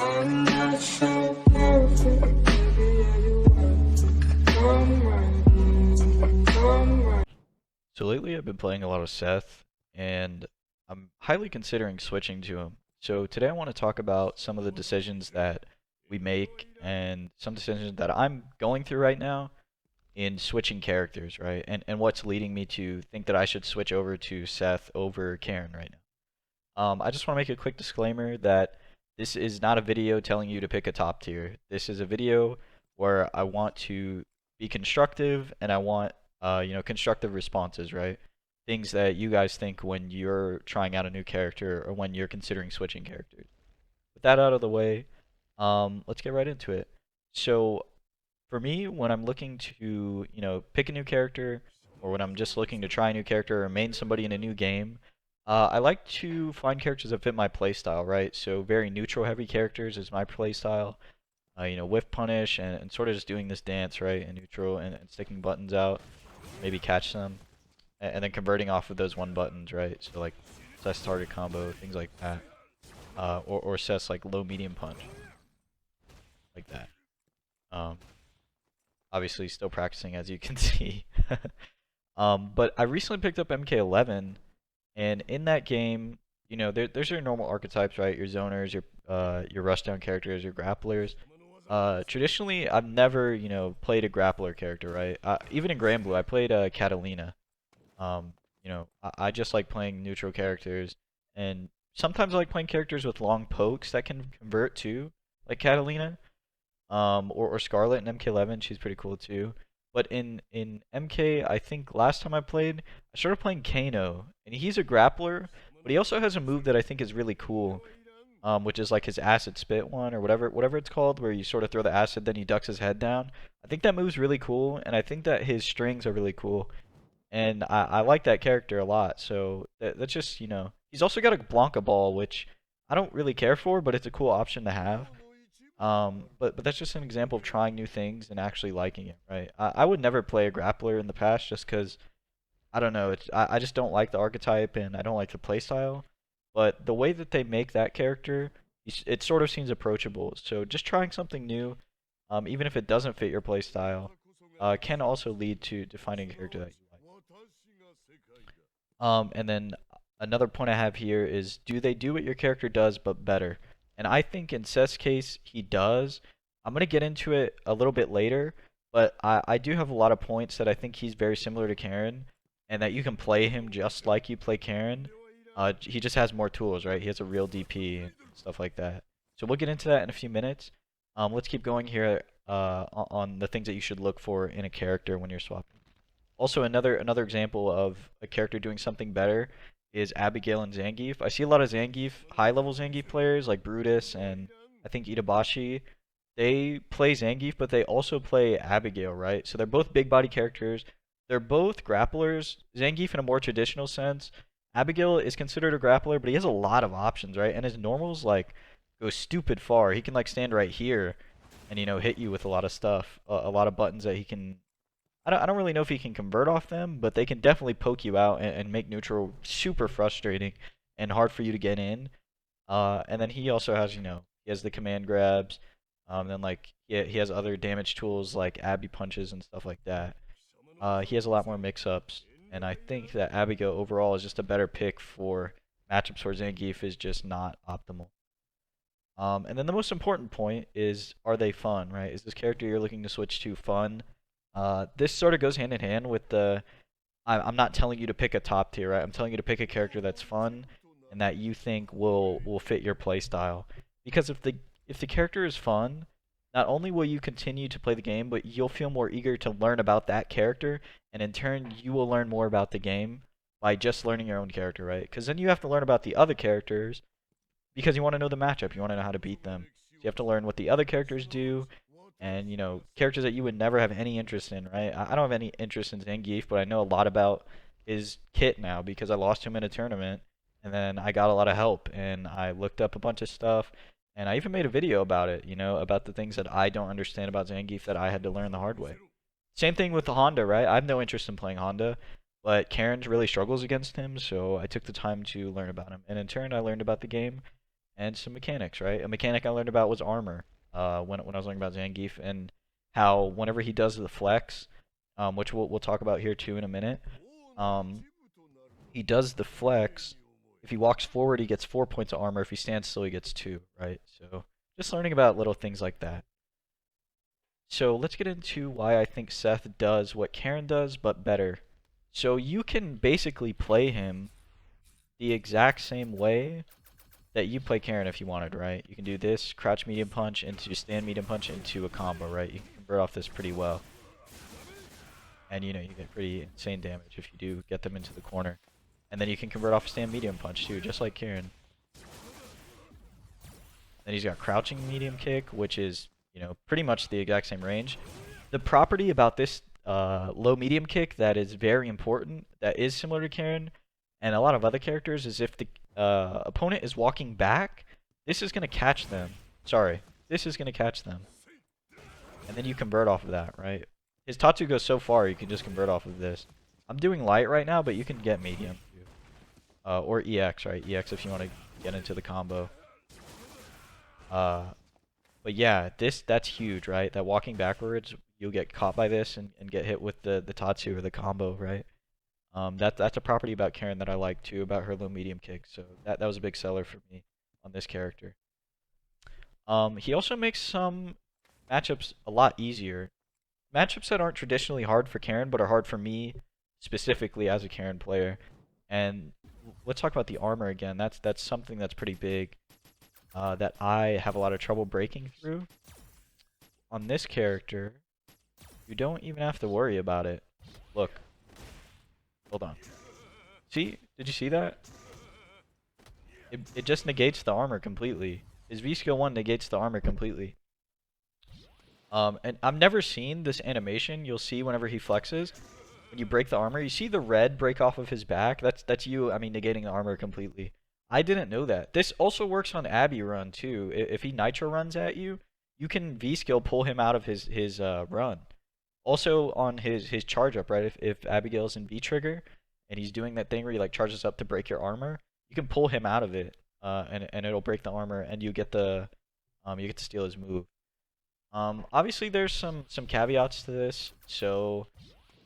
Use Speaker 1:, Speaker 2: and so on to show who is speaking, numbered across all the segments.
Speaker 1: I'm not so perfect, baby, yeah, you are. Come right, come right.
Speaker 2: So lately I've been playing a lot of Seth, and I'm highly considering switching to him. So today I want to talk about some of the decisions that we make and some decisions that I'm going through right now in switching characters, right? And what's leading me to think that I should switch over to Seth over Karen right now. I just want to make a quick disclaimer that this is not a video telling you to pick a top tier. This is a video where I want to be constructive and I want constructive responses, right? Things that you guys think when you're trying out a new character or when you're considering switching characters. With that out of the way, let's get right into it. So for me, when I'm looking to, pick a new character, or when I'm just looking to try a new character or main somebody in a new game, I like to find characters that fit my playstyle, right? So very neutral heavy characters is my playstyle. Whiff punish and sort of just doing this dance, right? In neutral and sticking buttons out, maybe catch them, and then converting off of those one buttons, right? So like Seth's target combo, things like that. Or Seth's like low medium punch, like that. Um, Obviously still practicing as you can see. But I recently picked up MK11, and in that game, there's your normal archetypes, right? Your zoners, your rushdown characters, your grapplers. Traditionally, I've never, played a grappler character, right? Even in Grand Blue, I played Catalina. I just like playing neutral characters, and sometimes I like playing characters with long pokes that can convert too, like Catalina. Or Scarlet in MK11, she's pretty cool too. But in MK, I think last time I played, I started playing Kano, and he's a grappler, but he also has a move that I think is really cool, which is like his acid spit one or whatever it's called, where you sort of throw the acid, then he ducks his head down. I think that move's really cool, and I think that his strings are really cool, and I like that character a lot. So that's just he's also got a Blanca ball, which I don't really care for, but it's a cool option to have. But that's just an example of trying new things and actually liking it, right? I would never play a grappler in the past just because I don't know. I just don't like the archetype and I don't like the playstyle. But the way that they make that character, it sort of seems approachable. So just trying something new, even if it doesn't fit your playstyle, can also lead to finding a character that you like. And then another point I have here is, do they do what your character does but better? And I think in Seth's case, he does. I'm going to get into it a little bit later, but I do have a lot of points that I think he's very similar to Karen, and that you can play him just like you play Karen. He just has more tools, right? He has a real DP and stuff like that. So we'll get into that in a few minutes. Let's keep going here on the things that you should look for in a character when you're swapping. Also, another example of a character doing something better is Abigail and Zangief. I see a lot of high level Zangief players like Brutus and I think Itabashi. They play Zangief, but they also play Abigail, right? So they're both big body characters. They're both grapplers. Zangief in a more traditional sense. Abigail is considered a grappler, but he has a lot of options, right? And his normals like go stupid far. He can like stand right here and hit you with a lot of stuff, a lot of buttons that he can. I don't really know if he can convert off them, but they can definitely poke you out and make neutral super frustrating and hard for you to get in. And then he also has, he has the command grabs. Then like he has other damage tools like Abby punches and stuff like that. He has a lot more mix-ups, and I think that Abigail overall is just a better pick for matchups where Zangief is just not optimal. And then the most important point is, are they fun, right? Is this character you're looking to switch to fun? This sort of goes hand in hand with I'm not telling you to pick a top tier, right? I'm telling you to pick a character that's fun and that you think will fit your play style. Because if the character is fun, not only will you continue to play the game, but you'll feel more eager to learn about that character, and in turn, you will learn more about the game by just learning your own character, right? Because then you have to learn about the other characters because you want to know the matchup, you want to know how to beat them. So you have to learn what the other characters do, and characters that you would never have any interest in, right? I don't have any interest in Zangief, but I know a lot about his kit now because I lost him in a tournament, and then I got a lot of help, and I looked up a bunch of stuff, and I even made a video about it, about the things that I don't understand about Zangief that I had to learn the hard way. Same thing with the Honda, right? I have no interest in playing Honda, but Karen really struggles against him, so I took the time to learn about him, and in turn, I learned about the game. and some mechanics, right? A mechanic I learned about was armor. When I was learning about Zangief and how whenever he does the flex, which we'll talk about here too in a minute, um, he does the flex. If he walks forward, he gets 4 points of armor. If he stands still, he gets 2, right? So just learning about little things like that. So let's get into why I think Seth does what Karen does, but better. So you can basically play him the exact same way that you play Karen if you wanted, right? You can do this, crouch medium punch into stand medium punch into a combo, right? You can convert off this pretty well. And you know, you get pretty insane damage if you do get them into the corner. And then you can convert off stand medium punch too, just like Karen. Then he's got crouching medium kick, which is, you know, pretty much the exact same range. The property about this low medium kick that is very important, that is similar to Karen and a lot of other characters, is if the opponent is walking back, this is going to catch them. Sorry, this is going to catch them. And then you convert off of that, right? His Tatsu goes so far, you can just convert off of this. I'm doing light right now, but you can get medium too. Or EX, right? EX if you want to get into the combo. But yeah, that's huge, right? That walking backwards, you'll get caught by this and get hit with the Tatsu or the combo, right? That's a property about Karen that I like too, about her low medium kick. So that was a big seller for me on this character. He also makes some matchups a lot easier. Matchups that aren't traditionally hard for Karen, but are hard for me specifically as a Karen player. And let's talk about the armor again. That's something that's pretty big. That I have a lot of trouble breaking through. On this character, you don't even have to worry about it. Look. Hold on. See? Did you see that? It just negates the armor completely. His V skill 1 negates the armor completely. And I've never seen this animation you'll see whenever he flexes. When you break the armor, you see the red break off of his back? That's you, I mean, negating the armor completely. I didn't know that. This also works on Abby run too. If he nitro runs at you, you can V skill pull him out of his run. Also on his charge up, right? If Abigail's in V trigger and he's doing that thing where he like charges up to break your armor, you can pull him out of it, and it'll break the armor, and you get to steal his move. Obviously there's some caveats to this. So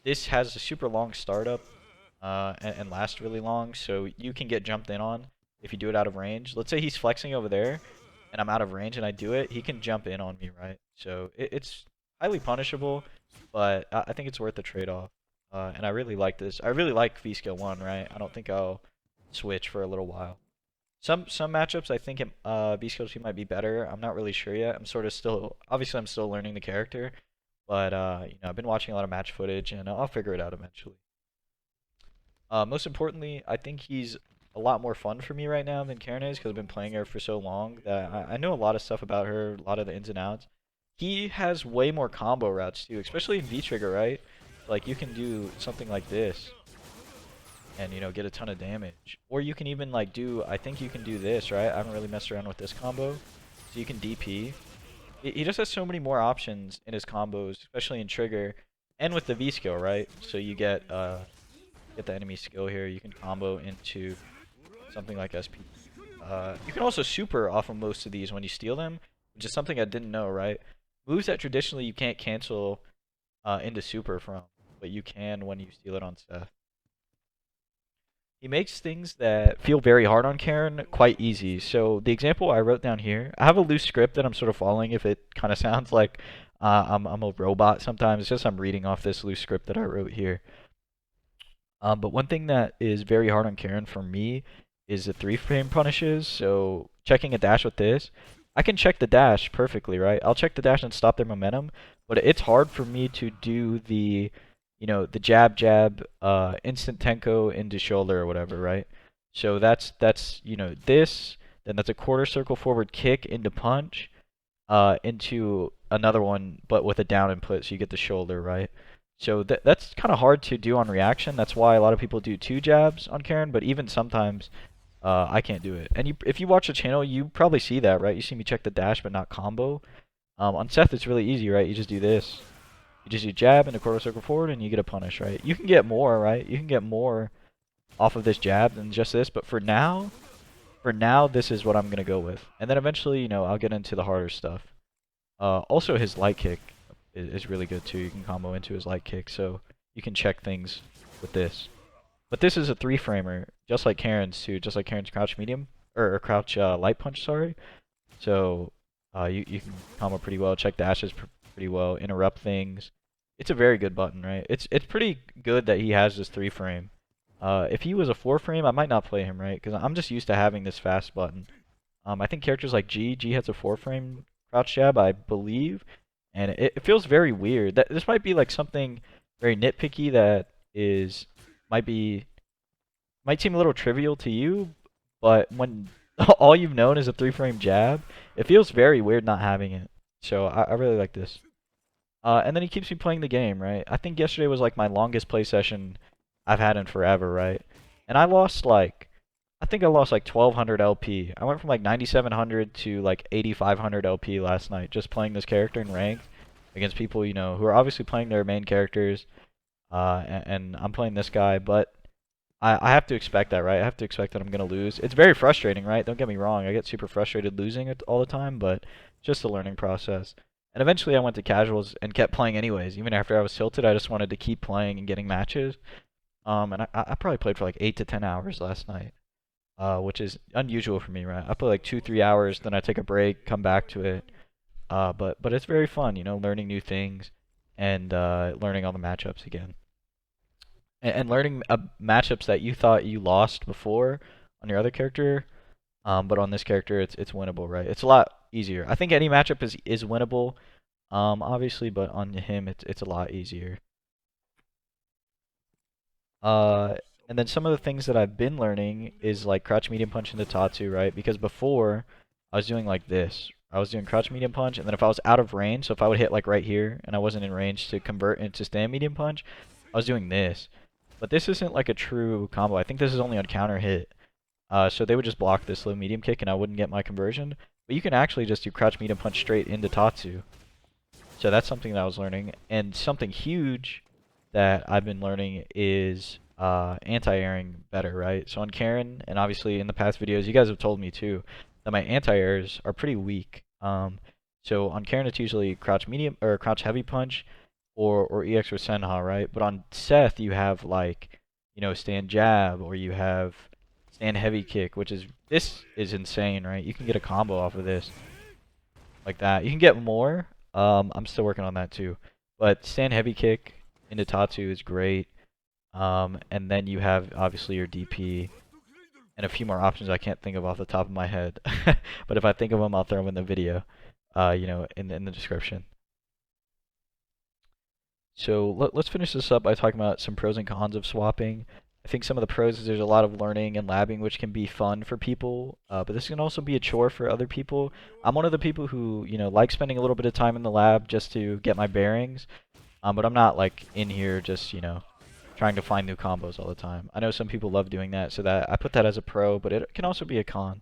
Speaker 2: this has a super long startup, and lasts really long, so you can get jumped in on if you do it out of range. Let's say he's flexing over there, and I'm out of range and I do it, he can jump in on me, right? So it's highly punishable, but I think it's worth the trade-off. And I really like this. I really like V skill 1, right? I don't think I'll switch for a little while. Some matchups I think V skill 2 might be better. I'm not really sure yet. I'm sort of still, obviously I'm still learning the character, but you know, I've been watching a lot of match footage and I'll figure it out eventually. Most importantly, I think he's a lot more fun for me right now than Karen is, because I've been playing her for so long that I know a lot of stuff about her, a lot of the ins and outs. He has way more combo routes too, especially in V-Trigger, right? Like you can do something like this and, you know, get a ton of damage. Or you can even like do, I think you can do this, right? I haven't really messed around with this combo. So you can DP. He just has so many more options in his combos, especially in Trigger and with the V skill, right? So you get the enemy skill here. You can combo into something like SP. You can also super off of most of these when you steal them, which is something I didn't know, right? Moves that traditionally you can't cancel into super from, but you can when you steal it on Seth. He makes things that feel very hard on Karen quite easy. So the example I wrote down here, I have a loose script that I'm sort of following if it kind of sounds like I'm a robot sometimes. It's just I'm reading off this loose script that I wrote here. But one thing that is very hard on Karen for me is the 3-frame punishes. So checking a dash with this, I can check the dash perfectly, right? I'll check the dash and stop their momentum, but it's hard for me to do the, you know, the jab, instant tenko into shoulder or whatever, right? So that's you know, this, then that's a quarter circle forward kick into punch, into another one, but with a down input, so you get the shoulder, right? So that's kind of hard to do on reaction. That's why a lot of people do 2 jabs on Karen, but even sometimes I can't do it. And if you watch the channel, you probably see that, right? You see me check the dash, but not combo. On Seth, it's really easy, right? You just do this. You just do jab and a quarter circle forward, and you get a punish, right? You can get more, right? You can get more off of this jab than just this, but for now, for now, this is what I'm gonna go with. And then eventually, I'll get into the harder stuff. Also, his light kick is really good too. You can combo into his light kick, so you can check things with this. But this is a three framer, just like Karen's too, just like Karen's crouch medium or crouch light punch. Sorry. So you can combo pretty well, check dashes pretty well, interrupt things. It's a very good button, right? It's pretty good that he has this three frame. If he was a four frame, I might not play him, right? Because I'm just used to having this fast button. I think characters like G has a four frame crouch jab, I believe, and it feels very weird. That this might be like something very nitpicky that is might be might seem a little trivial to you, but when all you've known is a three frame jab, it feels very weird not having it. So I really like this. And then he keeps me playing the game, right? I think yesterday was like my longest play session I've had in forever, right? And I think I lost like 1200 LP. I went from like 9700 to like 8500 LP last night just playing this character in ranked against people, who are obviously playing their main characters. And I'm playing this guy, but I have to expect that, right? I have to expect that I'm going to lose. It's very frustrating, right? Don't get me wrong. I get super frustrated losing it all the time, but it's just a learning process. And eventually I went to casuals and kept playing anyways. Even after I was tilted, I just wanted to keep playing and getting matches. And I probably played for like 8 to 10 hours last night, which is unusual for me, right? I play like 2, 3 hours, then I take a break, come back to it. But it's very fun, learning new things and learning all the matchups again. And learning matchups that you thought you lost before on your other character, but on this character it's winnable, right? It's a lot easier. I think any matchup is winnable, obviously, but on him it's a lot easier. Uh, and then some of the things that I've been learning is like crouch medium punch into Tatsu, right? Because before I was doing like this. I was doing crouch medium punch, and then if I was out of range, so if I would hit like right here and I wasn't in range to convert into stand medium punch, I was doing this. But this isn't like a true combo. I think this is only on counter hit. So they would just block this low medium kick and I wouldn't get my conversion. But you can actually just do crouch medium punch straight into Tatsu. So that's something that I was learning. And something huge that I've been learning is anti-airing better, right? So on Karen, and obviously in the past videos, you guys have told me too, that my anti-airs are pretty weak. So on Karen, it's usually crouch medium or crouch heavy punch or EX or Senha, right? But on Seth, you have like, stand jab or you have stand heavy kick, this is insane, right? You can get a combo off of this like that. You can get more. I'm still working on that too. But stand heavy kick into Tatsu is great. And then you have obviously your DP and a few more options I can't think of off the top of my head. But if I think of them, I'll throw them in the video, in the description. So let's finish this up by talking about some pros and cons of swapping. I think some of the pros is there's a lot of learning and labbing which can be fun for people, but this can also be a chore for other people. I'm one of the people who, like spending a little bit of time in the lab just to get my bearings, but I'm not like in here just, trying to find new combos all the time. I know some people love doing that, so that I put that as a pro, but it can also be a con.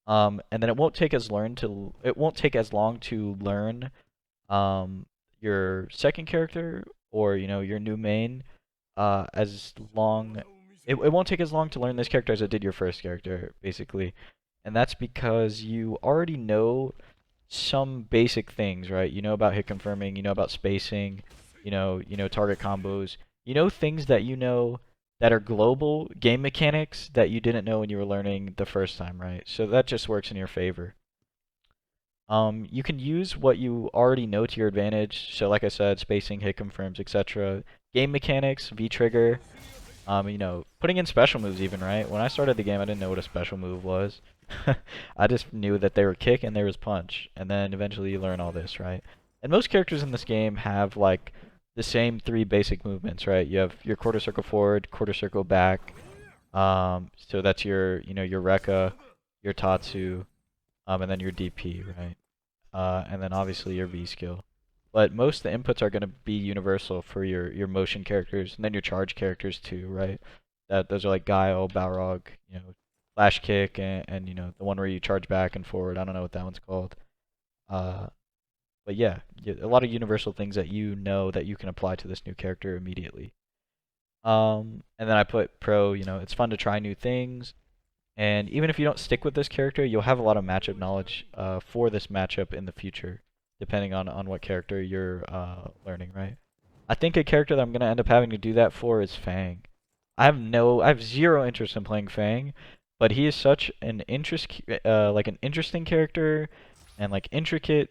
Speaker 2: And then it won't take as long to learn your second character or your new main as long it won't take as long to learn this character as it did your first character, basically. And that's because you already know some basic things, right? You know about hit confirming, you know about spacing, target combos, things that that are global game mechanics that you didn't know when you were learning the first time, right? So that just works in your favor. You can use what you already know to your advantage. So like I said, spacing, hit confirms, etc. Game mechanics, V-trigger, putting in special moves even, right? When I started the game, I didn't know what a special move was. I just knew that they were kick and there was punch. And then eventually you learn all this, right? And most characters in this game have like the same three basic movements, right? You have your quarter circle forward, quarter circle back. So that's your Rekka, your Tatsu, and then your DP, right? And then obviously your V skill. But most of the inputs are going to be universal for your motion characters, and then your charge characters too, right? Those are like Guile, Balrog, Flash Kick, and the one where you charge back and forward. I don't know what that one's called. But yeah, a lot of universal things that that you can apply to this new character immediately. And then I put pro, it's fun to try new things. And even if you don't stick with this character, you'll have a lot of matchup knowledge for this matchup in the future, depending on what character you're learning, right? I think a character that I'm gonna end up having to do that for is Fang. I have zero interest in playing Fang, but he is such an like an interesting character, and like intricate.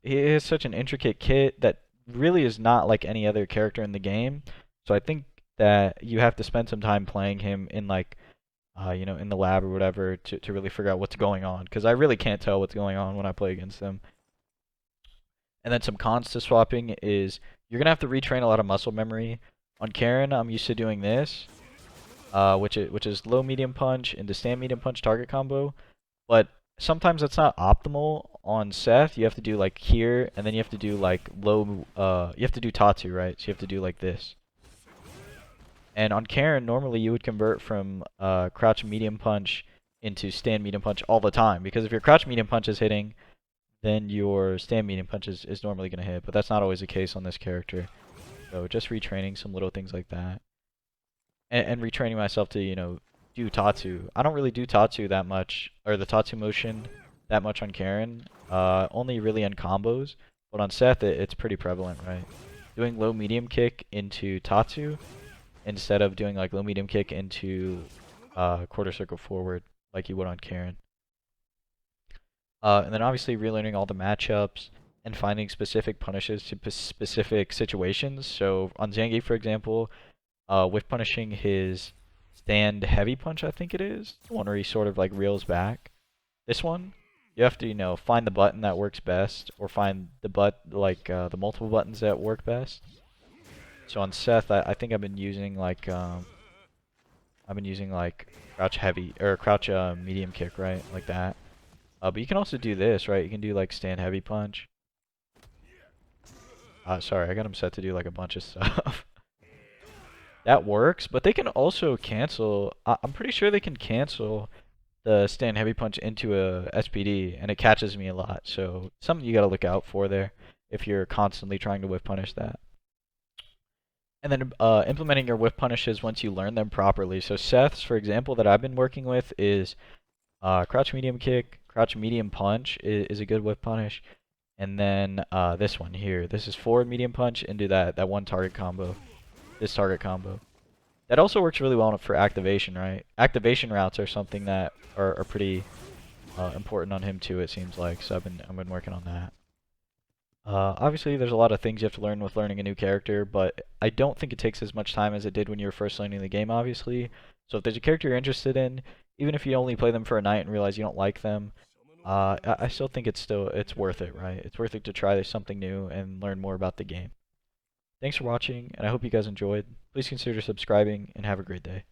Speaker 2: He is such an intricate kit that really is not like any other character in the game. So I think that you have to spend some time playing him in like in the lab or whatever to really figure out what's going on. Because I really can't tell what's going on when I play against them. And then some cons to swapping is you're gonna have to retrain a lot of muscle memory. On Karen, I'm used to doing this, which is low medium punch into stand medium punch target combo. But sometimes that's not optimal. On Seth, you have to do like here, and then you have to do like low. You have to do Tatsu, right? So you have to do like this. And on Karen, normally you would convert from crouch medium punch into stand medium punch all the time, because if your crouch medium punch is hitting, then your stand medium punch is normally going to hit, but that's not always the case on this character. So just retraining some little things like that. And retraining myself to, do Tatsu. I don't really do Tatsu that much, or the Tatsu motion that much on Karen. Only really in combos. But on Seth, it's pretty prevalent, right? Doing low medium kick into Tatsu instead of doing like low medium kick into quarter circle forward like you would on Karen. And then obviously relearning all the matchups and finding specific punishes to specific situations. So on Zangief, for example, with punishing his stand heavy punch, I think it is, the one where he sort of like reels back. This one, you have to, find the button that works best, or find the multiple buttons that work best. So on Seth, I think I've been using like crouch heavy or crouch medium kick, right, like that. But you can also do this, right? You can do like stand heavy punch. Sorry, I got him set to do like a bunch of stuff. That works, but they can also cancel. I'm pretty sure they can cancel the stand heavy punch into a SPD, and it catches me a lot. So something you got to look out for there if you're constantly trying to whiff punish that. And then implementing your whiff punishes once you learn them properly. So Seth's, for example, that I've been working with is crouch medium kick, crouch medium punch is a good whiff punish. And then this one here. This is forward medium punch into that one target combo. This target combo. That also works really well for activation, right? Activation routes are something that are pretty important on him too, it seems like. So I've been working on that. Obviously, there's a lot of things you have to learn with learning a new character, but I don't think it takes as much time as it did when you were first learning the game, obviously. So if there's a character you're interested in, even if you only play them for a night and realize you don't like them, I still think it's worth it, right? It's worth it to try something new and learn more about the game. Thanks for watching, and I hope you guys enjoyed. Please consider subscribing, and have a great day.